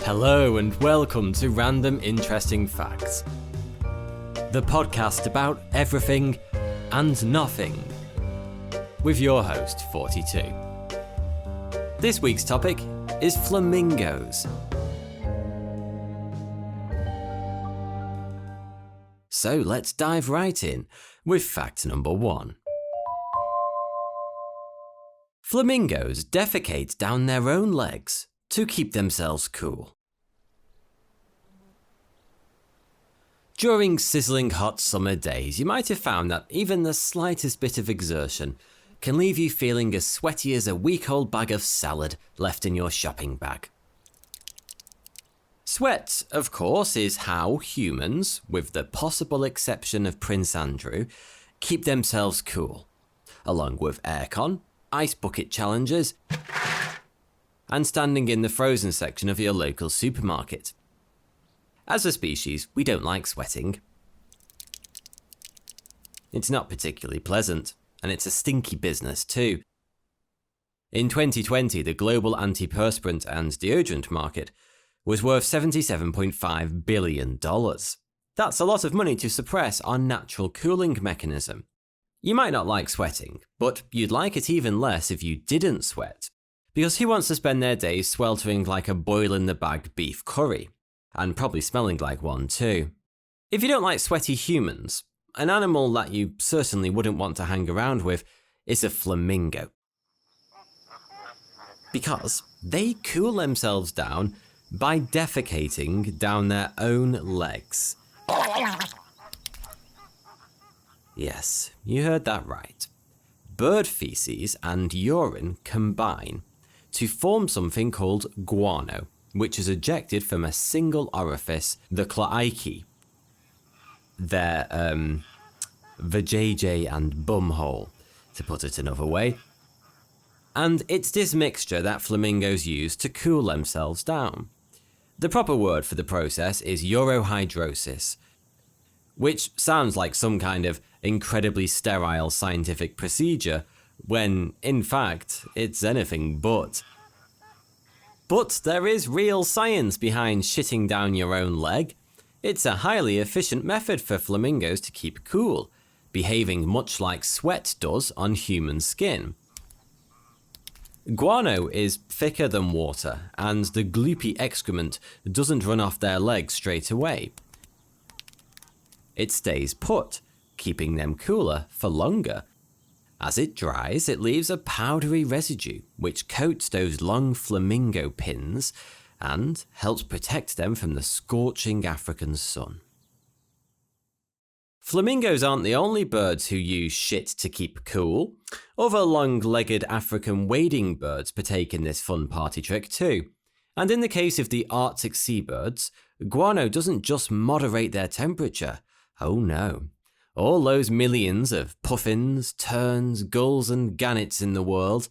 Hello and welcome to Random Interesting Facts, the podcast about everything and nothing, with your host, 42. This week's topic is flamingos. So let's dive right in with fact number 1. Flamingos defecate down their own legs to keep themselves cool. During sizzling hot summer days, you might have found that even the slightest bit of exertion can leave you feeling as sweaty as a week-old bag of salad left in your shopping bag. Sweat, of course, is how humans, with the possible exception of Prince Andrew, keep themselves cool, along with aircon, ice bucket challenges, and standing in the frozen section of your local supermarket. As a species, we don't like sweating. It's not particularly pleasant, and it's a stinky business too. In 2020, the global antiperspirant and deodorant market was worth $77.5 billion. That's a lot of money to suppress our natural cooling mechanism. You might not like sweating, but you'd like it even less if you didn't sweat. Because who wants to spend their days sweltering like a boil-in-the-bag beef curry? And probably smelling like one too. If you don't like sweaty humans, an animal that you certainly wouldn't want to hang around with is a flamingo. Because they cool themselves down by defecating down their own legs. Yes, you heard that right. Bird feces and urine combine to form something called guano, which is ejected from a single orifice, the cloacae, their vajayjay and bum hole, to put it another way. And it's this mixture that flamingos use to cool themselves down. The proper word for the process is urohydrosis, which sounds like some kind of incredibly sterile scientific procedure, when, in fact, it's anything but. But there is real science behind shitting down your own leg. It's a highly efficient method for flamingos to keep cool, behaving much like sweat does on human skin. Guano is thicker than water, and the gloopy excrement doesn't run off their legs straight away. It stays put, keeping them cooler for longer. As it dries, it leaves a powdery residue, which coats those long flamingo pins and helps protect them from the scorching African sun. Flamingos aren't the only birds who use shit to keep cool. Other long-legged African wading birds partake in this fun party trick too. And in the case of the Arctic seabirds, guano doesn't just moderate their temperature. Oh no. All those millions of puffins, terns, gulls and gannets in the world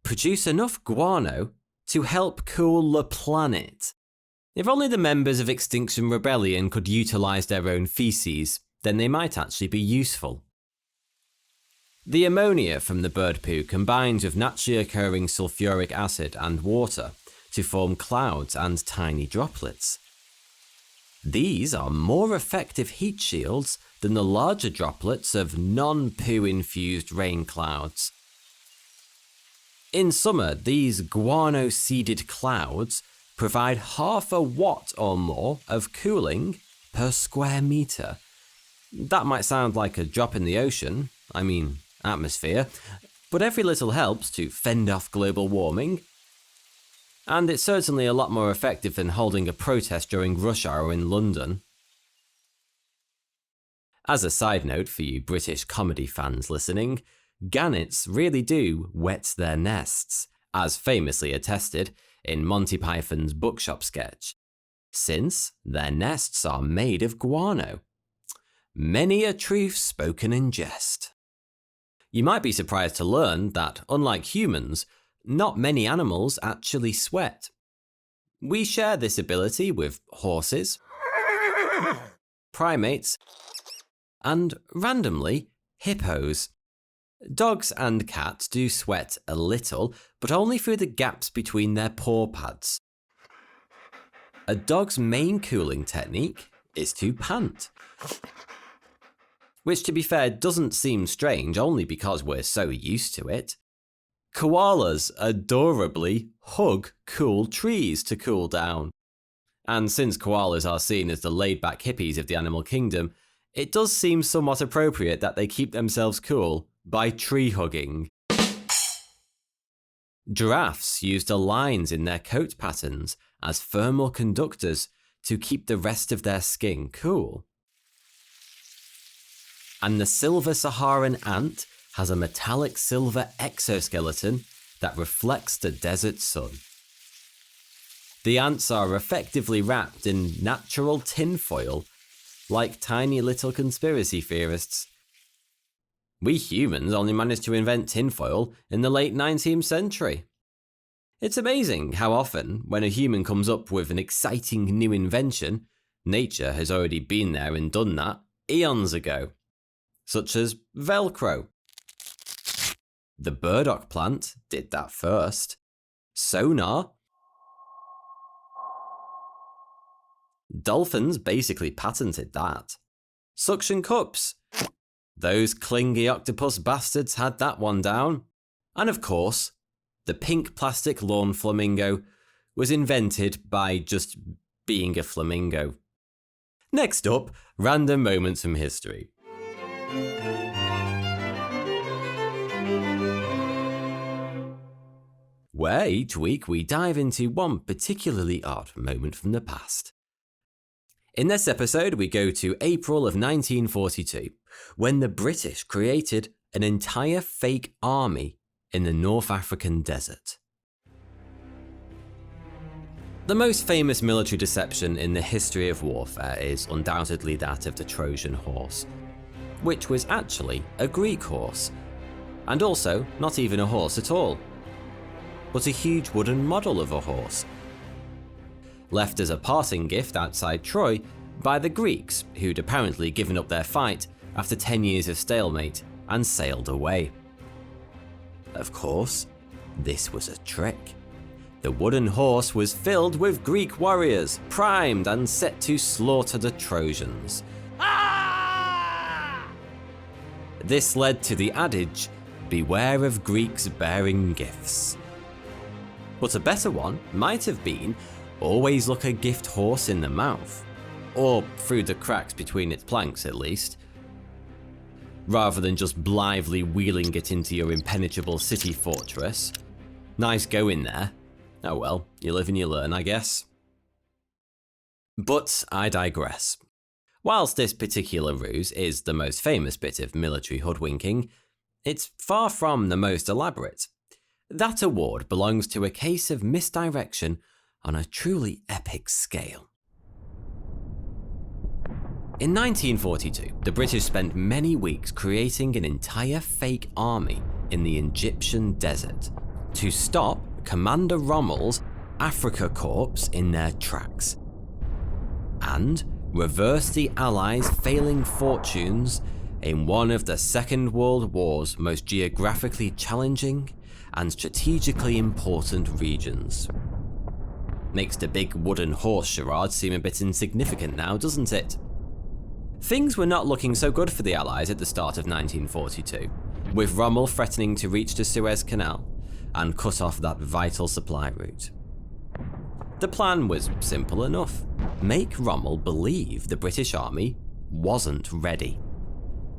produce enough guano to help cool the planet. If only the members of Extinction Rebellion could utilise their own feces, then they might actually be useful. The ammonia from the bird poo combines with naturally occurring sulfuric acid and water to form clouds and tiny droplets. These are more effective heat shields than the larger droplets of non-poo infused rain clouds. In summer, these guano-seeded clouds provide half a watt or more of cooling per square meter. That might sound like a drop in the ocean, atmosphere, but every little helps to fend off global warming. And it's certainly a lot more effective than holding a protest during rush hour in London. As a side note for you British comedy fans listening, gannets really do wet their nests, as famously attested in Monty Python's bookshop sketch, since their nests are made of guano. Many a truth spoken in jest. You might be surprised to learn that, unlike humans, not many animals actually sweat. We share this ability with horses, primates, and randomly, hippos. Dogs and cats do sweat a little, but only through the gaps between their paw pads. a dog's main cooling technique is to pant. Which, to be fair, doesn't seem strange only because we're so used to it. Koalas adorably hug cool trees to cool down. And since koalas are seen as the laid-back hippies of the animal kingdom, it does seem somewhat appropriate that they keep themselves cool by tree hugging. Giraffes use the lines in their coat patterns as thermal conductors to keep the rest of their skin cool. And the silver Saharan ant has a metallic silver exoskeleton that reflects the desert sun. The ants are effectively wrapped in natural tinfoil, like tiny little conspiracy theorists. We humans only managed to invent tinfoil in the late 19th century. It's amazing how often, when a human comes up with an exciting new invention, nature has already been there and done that eons ago. Such as Velcro. The burdock plant did that first. Sonar. Dolphins basically patented that. Suction cups. Those clingy octopus bastards had that one down. And of course, the pink plastic lawn flamingo was invented by just being a flamingo. Next up, random moments from history. Where each week we dive into one particularly odd moment from the past. In this episode, we go to April of 1942, when the British created an entire fake army in the North African desert. The most famous military deception in the history of warfare is undoubtedly that of the Trojan horse, which was actually a Greek horse, and also not even a horse at all, but a huge wooden model of a horse, left as a parting gift outside Troy by the Greeks, who'd apparently given up their fight after 10 years of stalemate and sailed away. Of course, this was a trick. The wooden horse was filled with Greek warriors, primed and set to slaughter the Trojans. This led to the adage, "Beware of Greeks bearing gifts." But a better one might have been, always look a gift horse in the mouth, or through the cracks between its planks at least, rather than just blithely wheeling it into your impenetrable city fortress. Nice going there. Oh well, you live and you learn, I guess. But I digress. Whilst this particular ruse is the most famous bit of military hoodwinking, it's far from the most elaborate. That award belongs to a case of misdirection on a truly epic scale. In 1942, the British spent many weeks creating an entire fake army in the Egyptian desert to stop Commander Rommel's Afrika Corps in their tracks and reverse the Allies' failing fortunes in one of the Second World War's most geographically challenging and strategically important regions. Makes the big wooden horse charade seem a bit insignificant now, doesn't it? Things were not looking so good for the Allies at the start of 1942, with Rommel threatening to reach the Suez Canal and cut off that vital supply route. The plan was simple enough. Make Rommel believe the British army wasn't ready.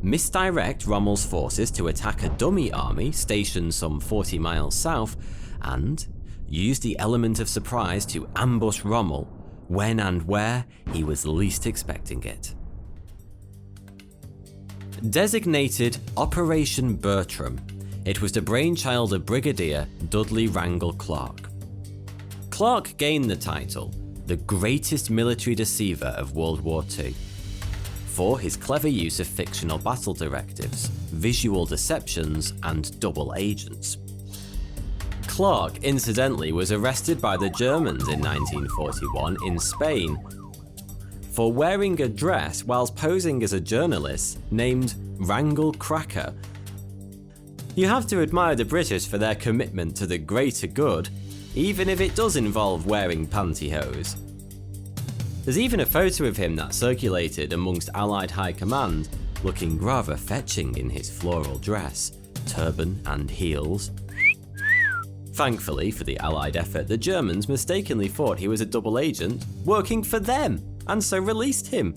Misdirect Rommel's forces to attack a dummy army stationed some 40 miles south, and use the element of surprise to ambush Rommel when and where he was least expecting it. Designated Operation Bertram, it was the brainchild of Brigadier Dudley Wrangell Clark. Clark gained the title, the greatest military deceiver of World War II, for his clever use of fictional battle directives, visual deceptions, and double agents. Clark, incidentally, was arrested by the Germans in 1941 in Spain for wearing a dress whilst posing as a journalist named Wrangell Cracker. You have to admire the British for their commitment to the greater good, even if it does involve wearing pantyhose. There's even a photo of him that circulated amongst Allied high command, looking rather fetching in his floral dress, turban and heels. Thankfully for the Allied effort, the Germans mistakenly thought he was a double agent working for them, and so released him.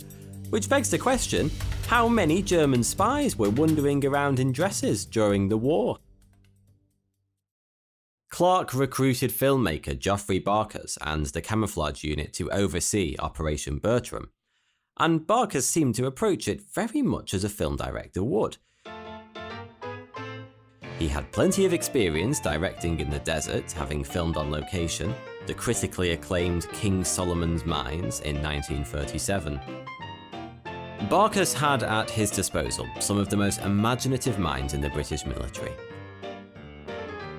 Which begs the question, how many German spies were wandering around in dresses during the war? Clark recruited filmmaker Geoffrey Barkers and the camouflage unit to oversee Operation Bertram, and Barkers seemed to approach it very much as a film director would. He had plenty of experience directing in the desert, having filmed on location the critically acclaimed King Solomon's Mines in 1937. Barkers had at his disposal some of the most imaginative minds in the British military.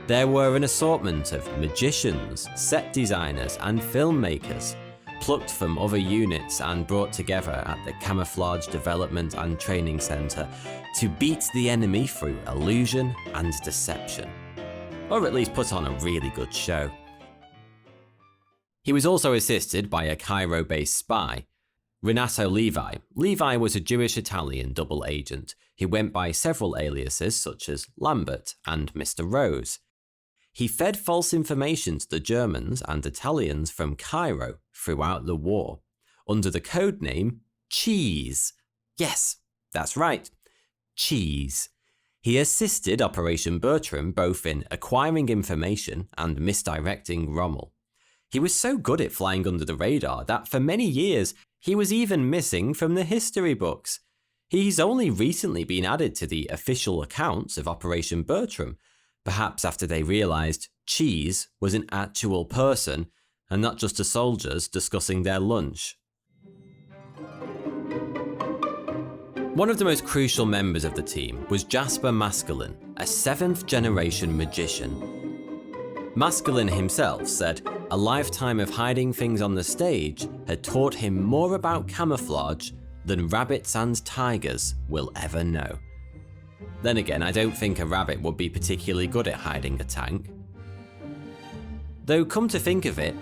There were an assortment of magicians, set designers and filmmakers, plucked from other units and brought together at the Camouflage Development and Training Centre to beat the enemy through illusion and deception, or at least put on a really good show. He was also assisted by a Cairo-based spy, Renato Levi. Levi was a Jewish-Italian double agent who went by several aliases such as Lambert and Mr. Rose. He fed false information to the Germans and Italians from Cairo throughout the war, under the code name Cheese. Yes, that's right, Cheese. He assisted Operation Bertram both in acquiring information and misdirecting Rommel. He was so good at flying under the radar that for many years he was even missing from the history books. He's only recently been added to the official accounts of Operation Bertram, perhaps after they realised Cheese was an actual person and not just the soldiers discussing their lunch. One of the most crucial members of the team was Jasper Maskelyne, a 7th generation magician. Maskelyne himself said a lifetime of hiding things on the stage had taught him more about camouflage than rabbits and tigers will ever know. Then again, I don't think a rabbit would be particularly good at hiding a tank. Though come to think of it,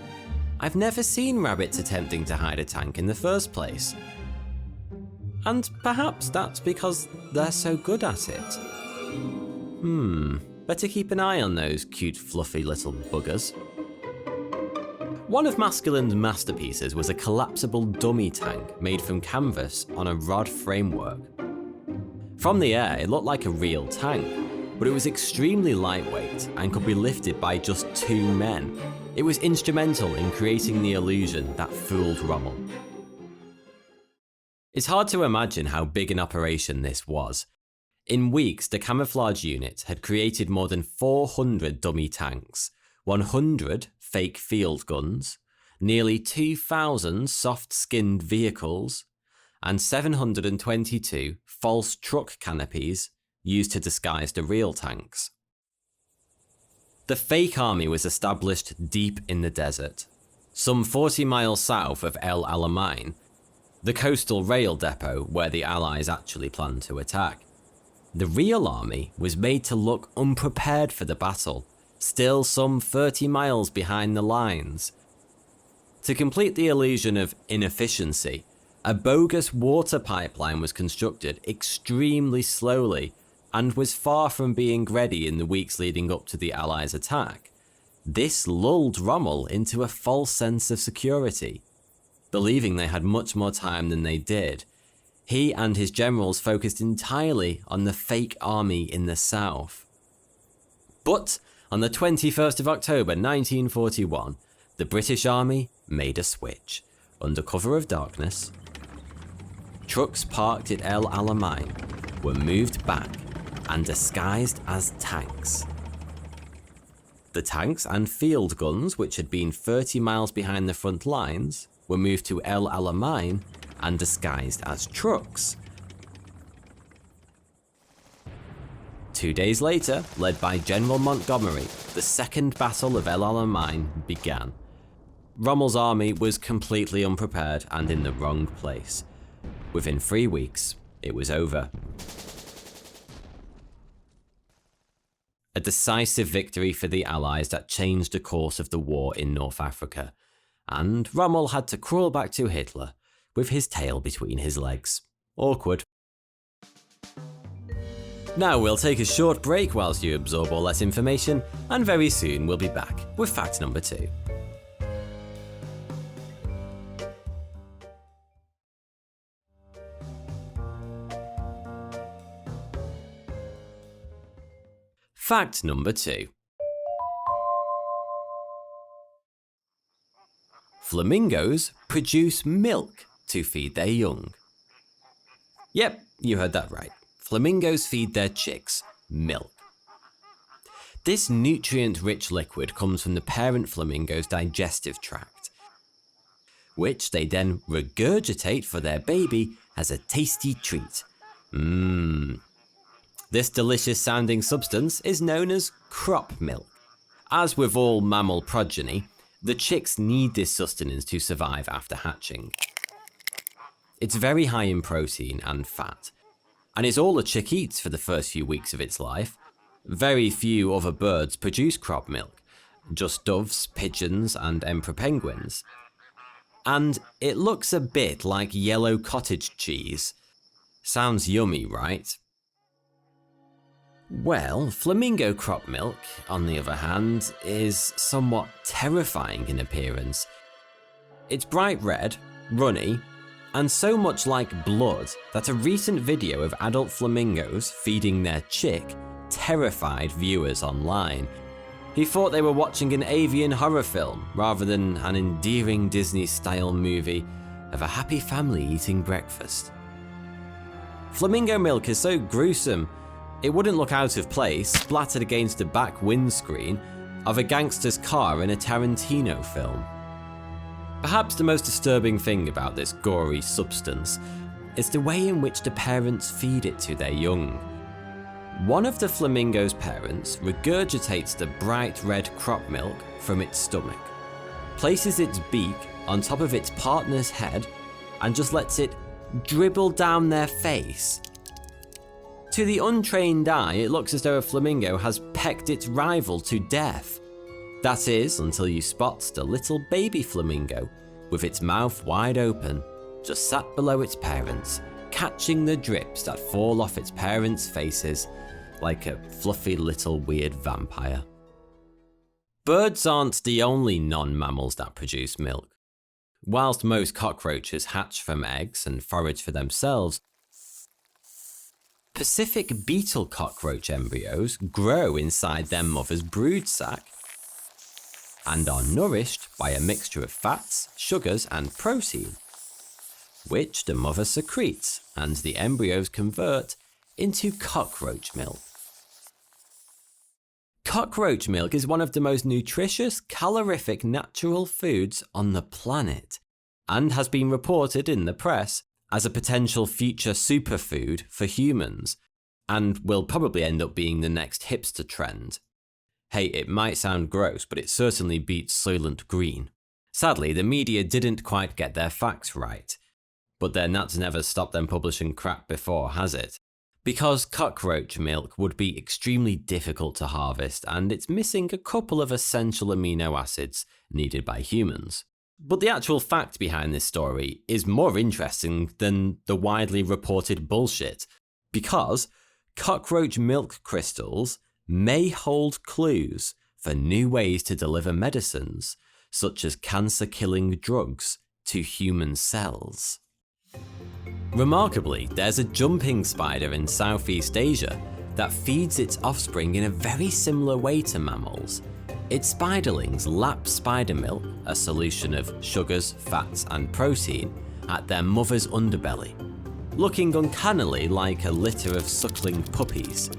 I've never seen rabbits attempting to hide a tank in the first place. And perhaps that's because they're so good at it. Better keep an eye on those cute fluffy little buggers. One of Maskelyne's masterpieces was a collapsible dummy tank made from canvas on a rod framework. From the air, it looked like a real tank, but it was extremely lightweight and could be lifted by just 2 men. It was instrumental in creating the illusion that fooled Rommel. It's hard to imagine how big an operation this was. In weeks, the camouflage unit had created more than 400 dummy tanks, 100 fake field guns, nearly 2,000 soft-skinned vehicles, and 722 false truck canopies used to disguise the real tanks. The fake army was established deep in the desert, some 40 miles south of El Alamein, the coastal rail depot where the Allies actually planned to attack. The real army was made to look unprepared for the battle, still some 30 miles behind the lines. To complete the illusion of inefficiency, a bogus water pipeline was constructed extremely slowly and was far from being ready in the weeks leading up to the Allies' attack. This lulled Rommel into a false sense of security. Believing they had much more time than they did, he and his generals focused entirely on the fake army in the south. But on the 21st of October 1941, the British Army made a switch. Under cover of darkness, trucks parked at El Alamein were moved back and disguised as tanks. The tanks and field guns, which had been 30 miles behind the front lines, were moved to El Alamein and disguised as trucks. 2 days later, led by General Montgomery, the Second Battle of El Alamein began. Rommel's army was completely unprepared and in the wrong place. Within 3 weeks, it was over. A decisive victory for the Allies that changed the course of the war in North Africa, and Rommel had to crawl back to Hitler with his tail between his legs. Awkward. Now we'll take a short break whilst you absorb all that information, and very soon we'll be back with fact number 2. Fact number 2. Flamingos produce milk to feed their young. Yep, you heard that right. Flamingos feed their chicks milk. This nutrient-rich liquid comes from the parent flamingo's digestive tract, which they then regurgitate for their baby as a tasty treat. This delicious-sounding substance is known as crop milk. As with all mammal progeny, the chicks need this sustenance to survive after hatching. It's very high in protein and fat, and it's all a chick eats for the first few weeks of its life. Very few other birds produce crop milk, just doves, pigeons, and emperor penguins. And it looks a bit like yellow cottage cheese. Sounds yummy, right? Well, flamingo crop milk, on the other hand, is somewhat terrifying in appearance. It's bright red, runny, and so much like blood that a recent video of adult flamingos feeding their chick terrified viewers online. He thought they were watching an avian horror film rather than an endearing Disney-style movie of a happy family eating breakfast. Flamingo milk is so gruesome, it wouldn't look out of place splattered against the back windscreen of a gangster's car in a Tarantino film. Perhaps the most disturbing thing about this gory substance is the way in which the parents feed it to their young. One of the flamingo's parents regurgitates the bright red crop milk from its stomach, places its beak on top of its partner's head, and just lets it dribble down their face. To the untrained eye, it looks as though a flamingo has pecked its rival to death. That is, until you spot the little baby flamingo, with its mouth wide open, just sat below its parents, catching the drips that fall off its parents' faces like a fluffy little weird vampire. Birds aren't the only non-mammals that produce milk. Whilst most cockroaches hatch from eggs and forage for themselves, Pacific beetle cockroach embryos grow inside their mother's brood sac and are nourished by a mixture of fats, sugars, and protein, which the mother secretes and the embryos convert into cockroach milk. Cockroach milk is one of the most nutritious, calorific natural foods on the planet, and has been reported in the press as a potential future superfood for humans, and will probably end up being the next hipster trend. Hey, it might sound gross, but it certainly beats Soylent Green. Sadly, the media didn't quite get their facts right, but then that's never stopped them publishing crap before, has it? Because cockroach milk would be extremely difficult to harvest, and it's missing a couple of essential amino acids needed by humans. But the actual fact behind this story is more interesting than the widely reported bullshit, because cockroach milk crystals may hold clues for new ways to deliver medicines, such as cancer-killing drugs, to human cells. Remarkably, there's a jumping spider in Southeast Asia that feeds its offspring in a very similar way to mammals. Its spiderlings lap spider milk, a solution of sugars, fats, and protein, at their mother's underbelly, looking uncannily like a litter of suckling puppies.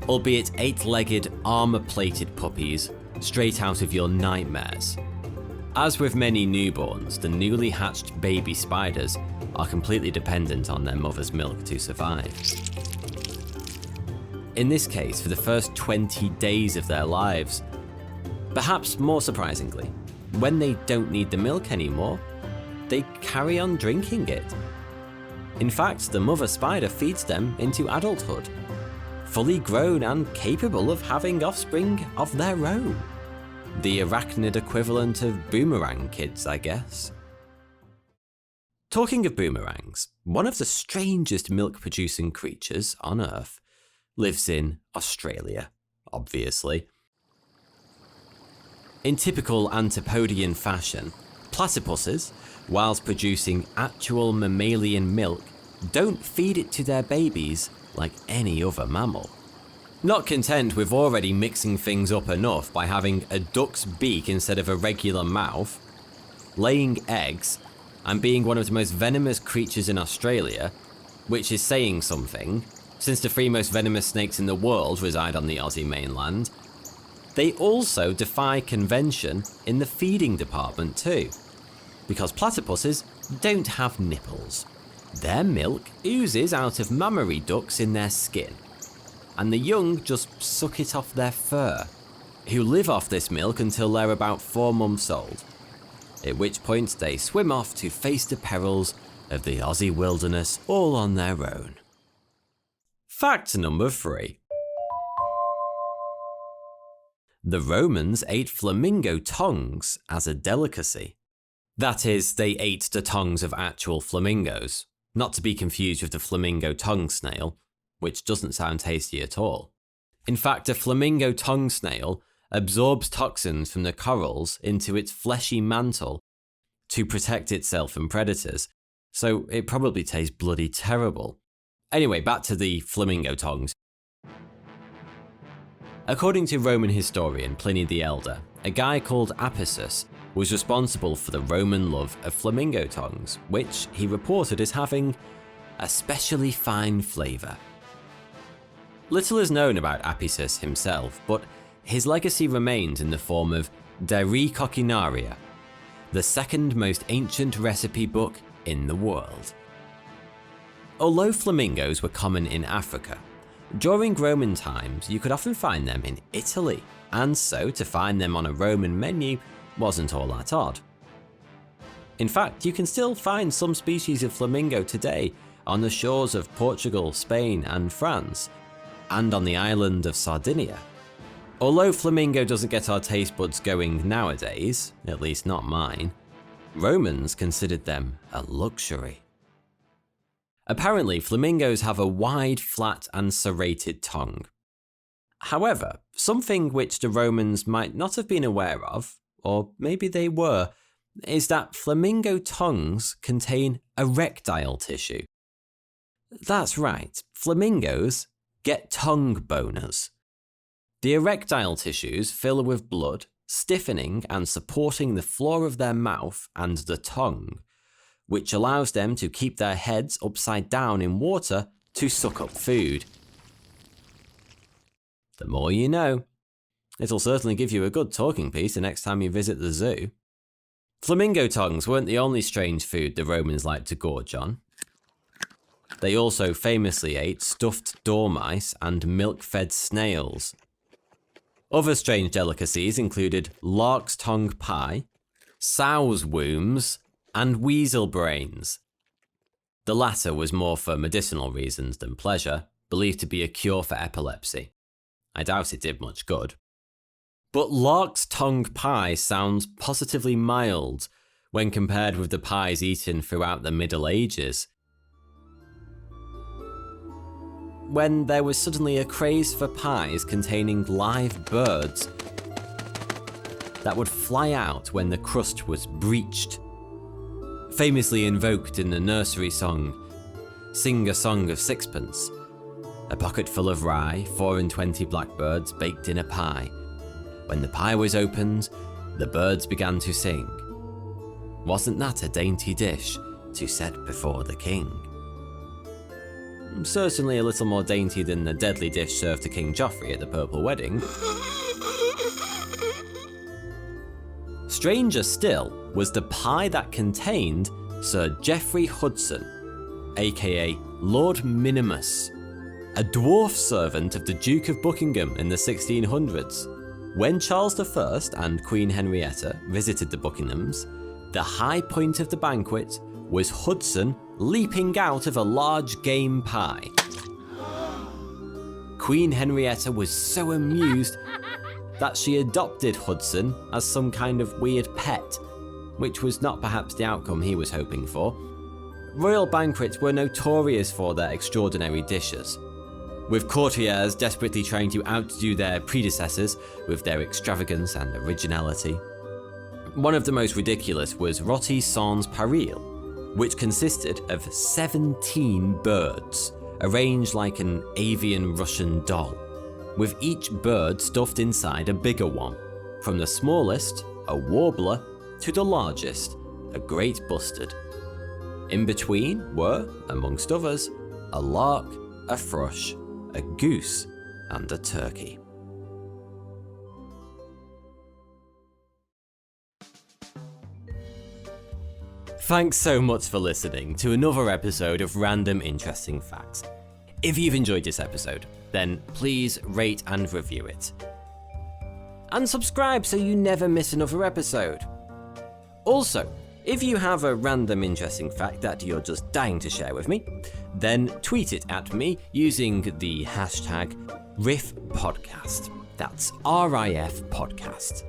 Albeit 8-legged, armor-plated puppies straight out of your nightmares. As with many newborns, the newly hatched baby spiders are completely dependent on their mother's milk to survive. In this case, for the first 20 days of their lives. Perhaps more surprisingly, when they don't need the milk anymore, they carry on drinking it. In fact, the mother spider feeds them into adulthood, fully grown and capable of having offspring of their own. The arachnid equivalent of boomerang kids, I guess. Talking of boomerangs, one of the strangest milk-producing creatures on Earth lives in Australia, obviously. In typical Antipodean fashion, platypuses, whilst producing actual mammalian milk, don't feed it to their babies like any other mammal. Not content with already mixing things up enough by having a duck's beak instead of a regular mouth, laying eggs, and being one of the most venomous creatures in Australia, which is saying something, since the 3 most venomous snakes in the world reside on the Aussie mainland, they also defy convention in the feeding department too, because platypuses don't have nipples. Their milk oozes out of mammary ducts in their skin, and the young just suck it off their fur, who live off this milk until they're about 4 months old, at which point they swim off to face the perils of the Aussie wilderness all on their own. Fact number 3. The Romans ate flamingo tongues as a delicacy. That is, they ate the tongues of actual flamingos, not to be confused with the flamingo tongue snail, which doesn't sound tasty at all. In fact, a flamingo tongue snail absorbs toxins from the corals into its fleshy mantle to protect itself from predators, so it probably tastes bloody terrible. Anyway, back to the flamingo tongues. According to Roman historian Pliny the Elder, a guy called Apicius was responsible for the Roman love of flamingo tongues, which he reported as having a specially fine flavour. Little is known about Apicius himself, but his legacy remains in the form of De Re Coquinaria, the second most ancient recipe book in the world. Although flamingos were common in Africa, during Roman times you could often find them in Italy, and so to find them on a Roman menu wasn't all that odd. In fact, you can still find some species of flamingo today on the shores of Portugal, Spain and France, and on the island of Sardinia. Although flamingo doesn't get our taste buds going nowadays, at least not mine, Romans considered them a luxury. Apparently, flamingos have a wide, flat and serrated tongue. However, something which the Romans might not have been aware of, or maybe they were, is that flamingo tongues contain erectile tissue. That's right, flamingos get tongue boners. The erectile tissues fill with blood, stiffening and supporting the floor of their mouth and the tongue, which allows them to keep their heads upside down in water to suck up food. The more you know. It'll certainly give you a good talking piece the next time you visit the zoo. Flamingo tongues weren't the only strange food the Romans liked to gorge on. They also famously ate stuffed dormice and milk-fed snails. Other strange delicacies included lark's tongue pie, sow's wombs, and weasel brains. The latter was more for medicinal reasons than pleasure, believed to be a cure for epilepsy. I doubt it did much good. But lark's tongue pie sounds positively mild when compared with the pies eaten throughout the Middle Ages, when there was suddenly a craze for pies containing live birds that would fly out when the crust was breached. Famously invoked in the nursery song, Sing a Song of Sixpence, a pocket full of rye, 4 and 20 blackbirds baked in a pie. When the pie was opened, the birds began to sing. Wasn't that a dainty dish to set before the king? Certainly a little more dainty than the deadly dish served to King Joffrey at the Purple Wedding. Stranger still was the pie that contained Sir Geoffrey Hudson, aka Lord Minimus, a dwarf servant of the Duke of Buckingham in the 1600s. When Charles I and Queen Henrietta visited the Buckinghams, the high point of the banquet was Hudson leaping out of a large game pie. Queen Henrietta was so amused that she adopted Hudson as some kind of weird pet, which was not perhaps the outcome he was hoping for. Royal banquets were notorious for their extraordinary dishes, with courtiers desperately trying to outdo their predecessors with their extravagance and originality. One of the most ridiculous was rôti sans parille, which consisted of 17 birds, arranged like an avian Russian doll, with each bird stuffed inside a bigger one, from the smallest, a warbler, to the largest, a great bustard. In between were, amongst others, a lark, a thrush, a goose, and a turkey. Thanks so much for listening to another episode of Random Interesting Facts. If you've enjoyed this episode, then please rate and review it. And subscribe so you never miss another episode. Also, if you have a random interesting fact that you're just dying to share with me, then tweet it at me using the hashtag RIFPodcast. That's RIF Podcast.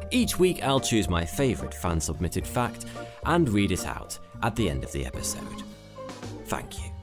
Each week I'll choose my favourite fan-submitted fact and read it out at the end of the episode. Thank you.